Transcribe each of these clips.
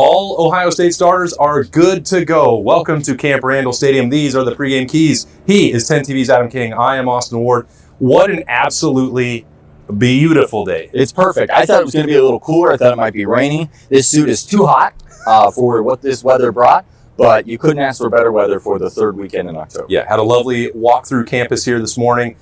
All Ohio State starters are good to go. Welcome to Camp Randall Stadium. These are the Pregame Keys. He is 10 TV's Adam King. I am Austin Ward. What an absolutely beautiful day. It's perfect. I thought it was going to be a little cooler. I thought it might be rainy. This suit is too hot for what this weather brought, but you couldn't ask for better weather for the third weekend in October. Yeah, had a lovely walk through campus here this morning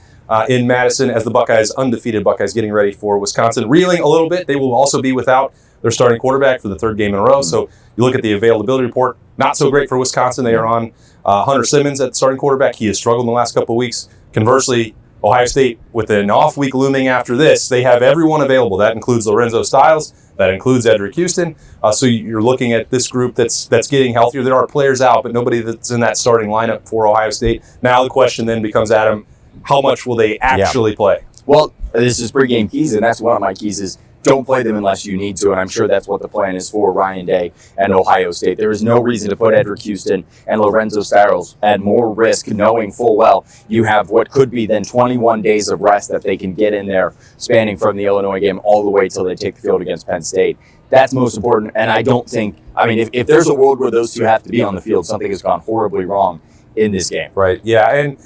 in Madison as the Buckeyes, undefeated Buckeyes, getting ready for Wisconsin. Reeling a little bit. They will also be without their starting quarterback for the third game in a row. So you look at the availability report, not so great for Wisconsin. They are on Hunter Simmons at starting quarterback. He has struggled in the last couple of weeks. Conversely, Ohio State, with an off week looming after this, they have everyone available. That includes Lorenzo Styles. That includes Edric Houston. So you're looking at this group that's getting healthier. There are players out, but nobody that's in that starting lineup for Ohio State. Now the question then becomes, Adam, how much will they actually play? Well, this is Pregame Keys, and that's one of my keys is don't play them unless you need to, and I'm sure that's what the plan is for Ryan Day and Ohio State. There is no reason to put Edric Houston and Lorenzo Styles at more risk, knowing full well you have what could be then 21 days of rest that they can get in there, spanning from the Illinois game all the way till they take the field against Penn State. That's most important, and I don't think, if there's a world where those two have to be on the field, something has gone horribly wrong in this game. Right, yeah, and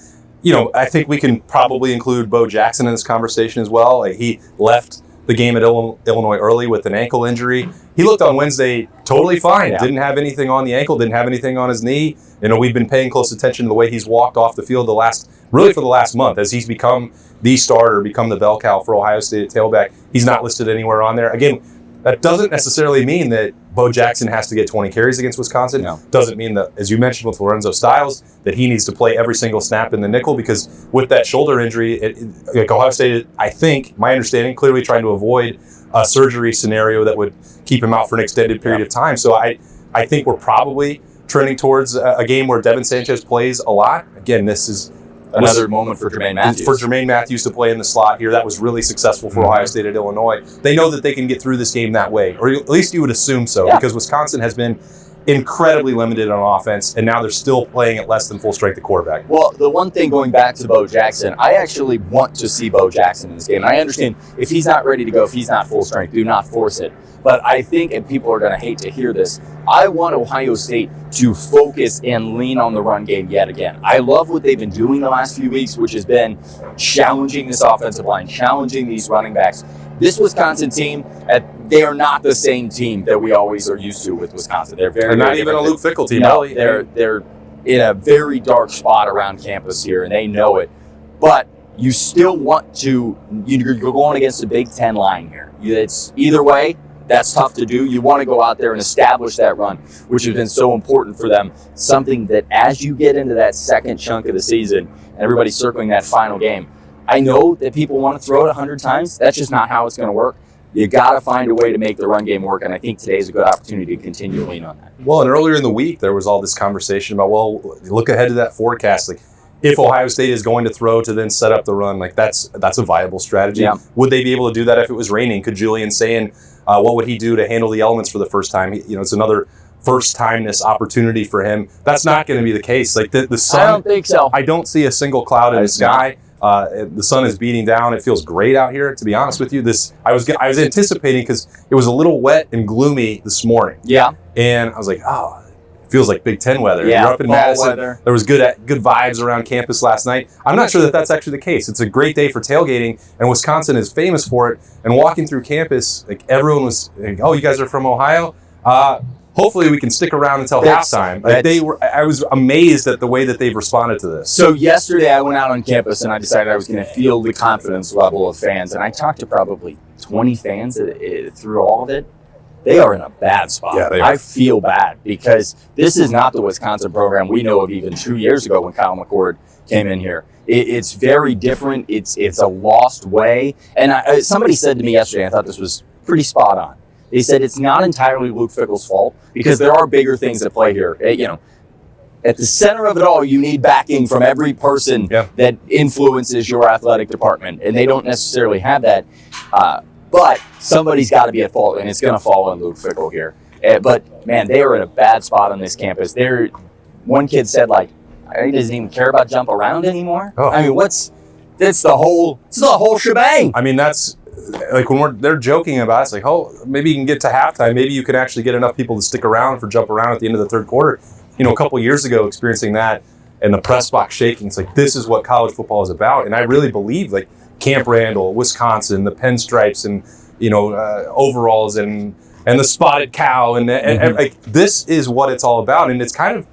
I think we can probably include Bo Jackson in this conversation as well. He left the game at Illinois early with an ankle injury. He looked on Wednesday totally fine. Yeah. Didn't have anything on the ankle, didn't have anything on his knee. We've been paying close attention to the way he's walked off the field for the last month as he's become the starter, become the bell cow for Ohio State at tailback. He's not listed anywhere on there. Again, that doesn't necessarily mean that Bo Jackson has to get 20 carries against Wisconsin. No. Doesn't mean that, as you mentioned with Lorenzo Styles, that he needs to play every single snap in the nickel, because with that shoulder injury, Ohio State, I think, my understanding, clearly trying to avoid a surgery scenario that would keep him out for an extended period of time. So I think we're probably trending towards a game where Devin Sanchez plays a lot. Again, this is another moment for Jermaine Matthews. For Jermaine Matthews to play in the slot here. That was really successful for Ohio State at Illinois. They know that they can get through this game that way, or at least you would assume so, because Wisconsin has been incredibly limited on offense, and now they're still playing at less than full strength at quarterback. Well, the one thing going back to Bo Jackson, I actually want to see Bo Jackson in this game. And I understand if he's not ready to go, if he's not full strength, do not force it. But I think, and people are going to hate to hear this, I want Ohio State to focus and lean on the run game yet again. I love what they've been doing the last few weeks, which has been challenging this offensive line, challenging these running backs. This Wisconsin team, they are not the same team that we always are used to with Wisconsin. They're not even a Luke Fickell team. No, they're in a very dark spot around campus here, and they know it. But you still want to, you're going against a Big Ten line here. It's either way. That's tough to do. You want to go out there and establish that run, which has been so important for them. Something that as you get into that second chunk of the season and everybody's circling that final game, I know that people want to throw it 100 times. That's just not how it's going to work. You got to find a way to make the run game work, and I think today is a good opportunity to continue to lean on that. Well, and earlier in the week, there was all this conversation about, look ahead to that forecast. If Ohio State is going to throw to then set up the run, that's a viable strategy. Yeah. Would they be able to do that if it was raining? Could Julian Sayin, what would he do to handle the elements for the first time? It's another first-timeness opportunity for him. That's not going to be the case. The sun, I don't think so. I don't see a single cloud in the sky. The sun is beating down. It feels great out here, to be honest with you. I was anticipating, because it was a little wet and gloomy this morning. Yeah. And I was like, it feels like Big Ten weather. Yeah, you're up in Madison. Weather. There was good vibes around campus last night. I'm not sure that that's actually the case. It's a great day for tailgating, and Wisconsin is famous for it. And walking through campus, everyone was like, "Oh, you guys are from Ohio? Hopefully we can stick around until halftime." I was amazed at the way that they've responded to this. So yesterday I went out on campus and I decided I was going to feel the confidence level of fans, and I talked to probably 20 fans through all of it. They are in a bad spot. Yeah, they are. I feel bad because this is not the Wisconsin program we know of even 2 years ago when Kyle McCord came in here. It's very different. It's a lost way. And somebody said to me yesterday, I thought this was pretty spot on. They said it's not entirely Luke Fickell's fault because there are bigger things at play here. At the center of it all, you need backing from every person that influences your athletic department, and they don't necessarily have that. But somebody's got to be at fault, and it's going to fall on Luke Fickell here. But, man, they are in a bad spot on this campus. One kid said, he doesn't even care about jump around anymore. Oh. It's the whole shebang. That's like when they're joking about it, it's like, oh, maybe you can get to halftime. Maybe you can actually get enough people to stick around for jump around at the end of the third quarter. A couple years ago, experiencing that and the press box shaking, it's like, this is what college football is about. And I really believe, like, Camp Randall, Wisconsin, the pinstripes and, overalls and the spotted cow and like, this is what it's all about. And it's kind of,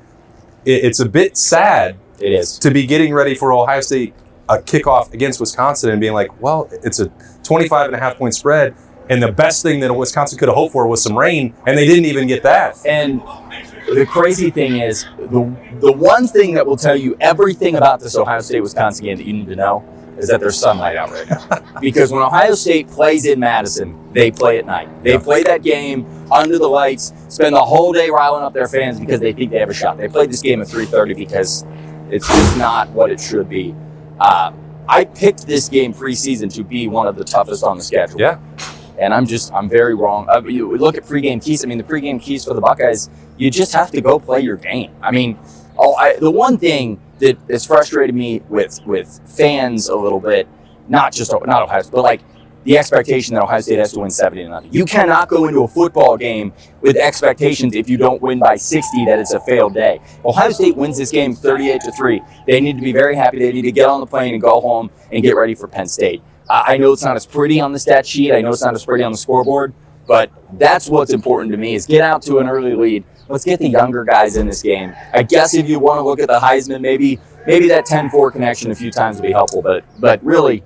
it's a bit sad. It is. To be getting ready for Ohio State, a kickoff against Wisconsin, and being like, well, it's a 25.5-point spread. And the best thing that Wisconsin could have hoped for was some rain, and they didn't even get that. And the crazy thing is, the one thing that will tell you everything about this Ohio State-Wisconsin game that you need to know is that there's sunlight out right now. Because when Ohio State plays in Madison, they play at night. They play that game under the lights, spend the whole day riling up their fans because they think they have a shot. They played this game at 3:30 because it's just not what it should be. I picked this game preseason to be one of the toughest on the schedule. Yeah. And I'm very wrong. You look at pregame keys. I mean, the pregame keys for the Buckeyes, you just have to go play your game. I mean, the one thing that has frustrated me with fans a little bit, not Ohio State, but like the expectation that Ohio State has to win 70-0. You cannot go into a football game with expectations if you don't win by 60 that it's a failed day. Ohio State wins this game 38-3. They need to be very happy. They need to get on the plane and go home and get ready for Penn State. I know it's not as pretty on the stat sheet. I know it's not as pretty on the scoreboard, but that's what's important to me is get out to an early lead. Let's get the younger guys in this game. I guess if you want to look at the Heisman, maybe that 10-4 connection a few times would be helpful, but really,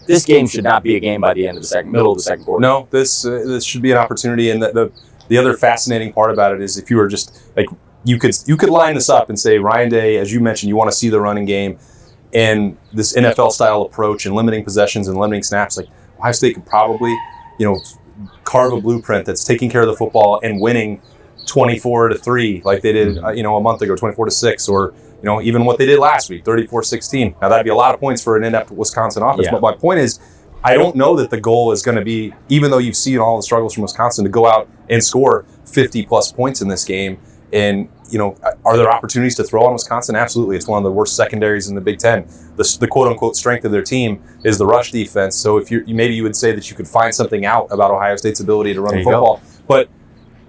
this game should not be a game by the end of the middle of the second quarter. No, this should be an opportunity. And the other fascinating part about it is if you were just like, you could line this up and say, Ryan Day, as you mentioned, you want to see the running game and this NFL style approach and limiting possessions and limiting snaps. Like, Ohio State could probably, carve a blueprint that's taking care of the football and winning 24-3 like they did, a month ago, 24-6, or even what they did last week, 34-16. Now that'd be a lot of points for an inept Wisconsin offense. Yeah. But my point is, I don't know that the goal is going to be, even though you've seen all the struggles from Wisconsin, to go out and score 50 plus points in this game. And are there opportunities to throw on Wisconsin? Absolutely. It's one of the worst secondaries in the Big Ten. The quote unquote strength of their team is the rush defense. So if maybe you would say that you could find something out about Ohio State's ability to run the football, but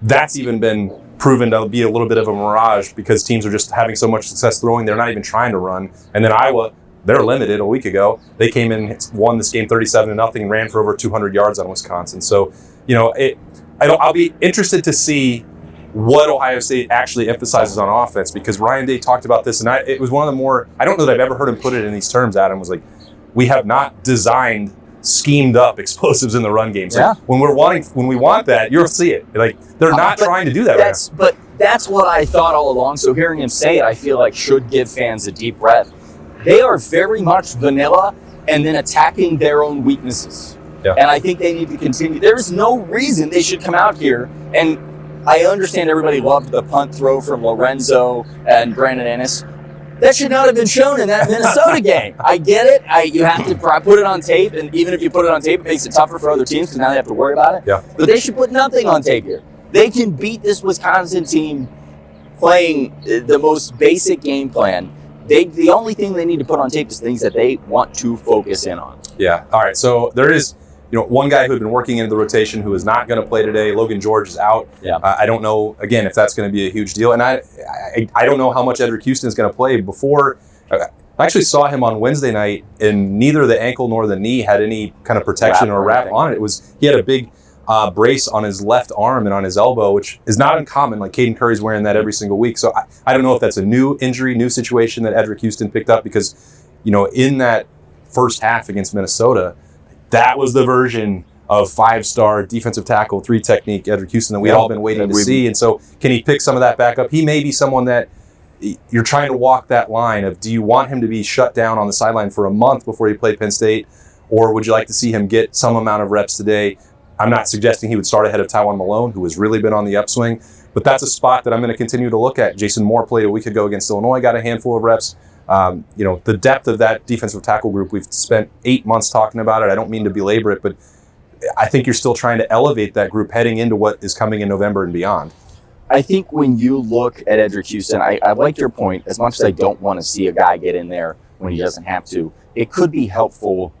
that's even been proven to be a little bit of a mirage because teams are just having so much success throwing, they're not even trying to run. And then Iowa, they're limited. A week ago, they came in, won this game 37-0, and ran for over 200 yards on Wisconsin. So, I'll be interested to see what Ohio State actually emphasizes on offense, because Ryan Day talked about this, and it was one of the more, I don't know that I've ever heard him put it in these terms, Adam, was like, we have not designed schemed up explosives in the run game. So yeah. when we want that, you'll see it. Like, they're not trying to do that right now. But that's what I thought all along. So hearing him say it, I feel like should give fans a deep breath. They are very much vanilla and then attacking their own weaknesses. Yeah. And I think they need to continue. There's no reason they should come out here. And I understand everybody loved the punt throw from Lorenzo and Brandon Ennis. That should not have been shown in that Minnesota game. I get it. You have to put it on tape, and even if you put it on tape, it makes it tougher for other teams because now they have to worry about it. Yeah. But they should put nothing on tape here. They can beat this Wisconsin team playing the most basic game plan. The only thing they need to put on tape is things that they want to focus in on. Yeah. All right. So there is, one guy who had been working into the rotation who is not going to play today. Logan George is out. Yeah. I don't know, again, if that's going to be a huge deal. And I don't know how much Edric Houston is going to play. Before, I actually saw him on Wednesday night, and neither the ankle nor the knee had any kind of protection or wrap on it. He had a big brace on his left arm and on his elbow, which is not uncommon. Like, Caden Curry's wearing that every single week. So I don't know if that's a new injury, new situation that Edric Houston picked up, because, in that first half against Minnesota, that was the version of 5-star defensive tackle, 3 technique Edric Houston that we'd all been waiting to see. And so can he pick some of that back up? He may be someone that you're trying to walk that line of, do you want him to be shut down on the sideline for a month before you play Penn State? Or would you like to see him get some amount of reps today? I'm not suggesting he would start ahead of Tywan Malone, who has really been on the upswing, but that's a spot that I'm going to continue to look at. Jason Moore played a week ago against Illinois, got a handful of reps. The depth of that defensive tackle group, we've spent 8 months talking about it. I don't mean to belabor it, but I think you're still trying to elevate that group heading into what is coming in November and beyond. I think when you look at Edric Houston, I like your point. As much as I don't want to see a guy get in there when he doesn't have to, it could be helpful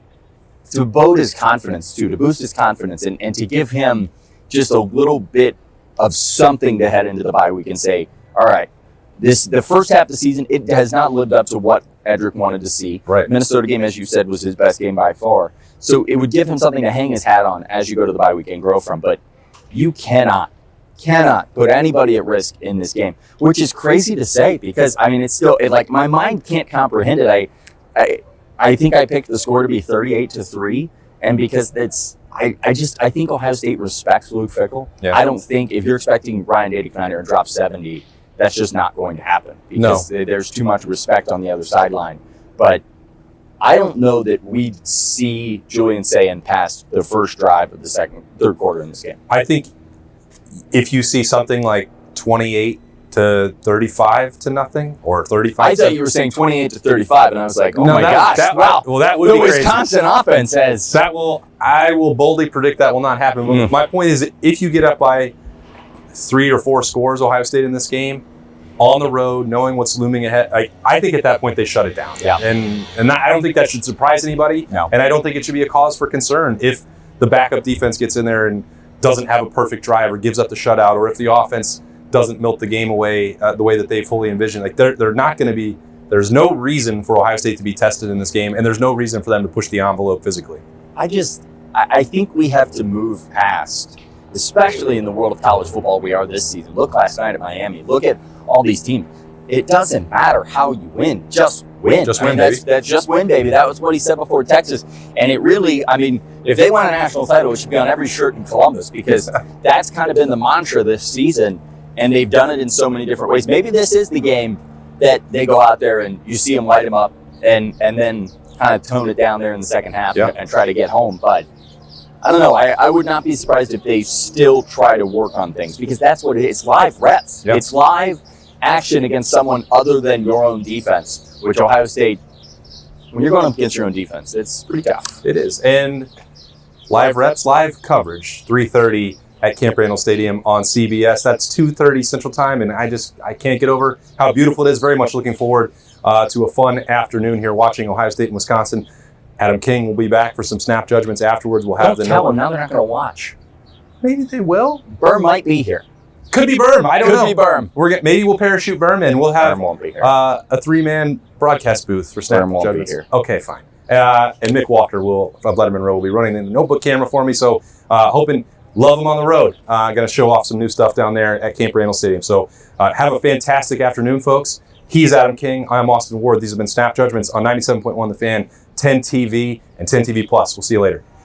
to boost his confidence and to give him just a little bit of something to head into the bye week and say, all right, the first half of the season, it has not lived up to what Edric wanted to see. Right. Minnesota game, as you said, was his best game by far. So it would give him something to hang his hat on as you go to the bye week and grow from. But you cannot put anybody at risk in this game, which is crazy to say because, I mean, it's still, like, my mind can't comprehend it. I think I picked the score to be 38-3, and because I think Ohio State respects Luke Fickell. Yeah. I don't think if you're expecting Ryan Day to come out here and drop 70, that's just not going to happen because there's too much respect on the other sideline. But I don't know that we'd see Julian Sayin past the first drive of the third quarter in this game. I think if you see something like 28-35 or 35. I thought you were saying 28-35, and I was like, oh no, my gosh, wow. Well, that would the be crazy. Wisconsin offense has. I will boldly predict that will not happen. But my point is, if you get up by 3 or 4 scores, Ohio State in this game, on the road, knowing what's looming ahead, I think at that point they shut it down. Yeah. And I don't think that should surprise anybody. No. And I don't think it should be a cause for concern if the backup defense gets in there and doesn't have a perfect drive or gives up the shutout, or if the offense doesn't milk the game away the way that they fully envision. Like they're not going to be. There's no reason for Ohio State to be tested in this game, and there's no reason for them to push the envelope physically. I think we have to move past, especially in the world of college football we are this season. Look last night at Miami. Look at all these teams. It doesn't matter how you win. Just win. Just win, baby. That's just win, baby. That was what he said before Texas. And it really, I mean, if they won a national title, it should be on every shirt in Columbus because that's kind of been the mantra this season. And they've done it in so many different ways. Maybe this is the game that they go out there and you see them light them up and then kind of tone it down there in the second half and try to get home. But I don't know. I would not be surprised if they still try to work on things because that's what it is. It's live reps. Yep. It's live action against someone other than your own defense, which Ohio State, when you're going up against your own defense, it's pretty tough. It is. And live reps, live coverage, 3:30 at Camp Randall Stadium on CBS. That's 2:30 Central Time, and I can't get over how beautiful it is. Very much looking forward to a fun afternoon here watching Ohio State and Wisconsin. Adam King will be back for some snap judgments afterwards. We'll have Don't tell them now they're not going to watch. Maybe they will. Birm might be here. Could be Birm. I don't know. Could be Birm. Maybe we'll parachute Birm, and we'll have Birm won't be here. A 3-man broadcast booth for snap Birm won't judgments. be here. Okay, fine. And Mick Walker of Letterman Row will be running the notebook camera for me. So hoping. Love them on the road. Going to show off some new stuff down there at Camp Randall Stadium. So have a fantastic afternoon, folks. He's Adam King. I'm Austin Ward. These have been Snap Judgments on 97.1 The Fan, 10 TV, and 10 TV Plus. We'll see you later.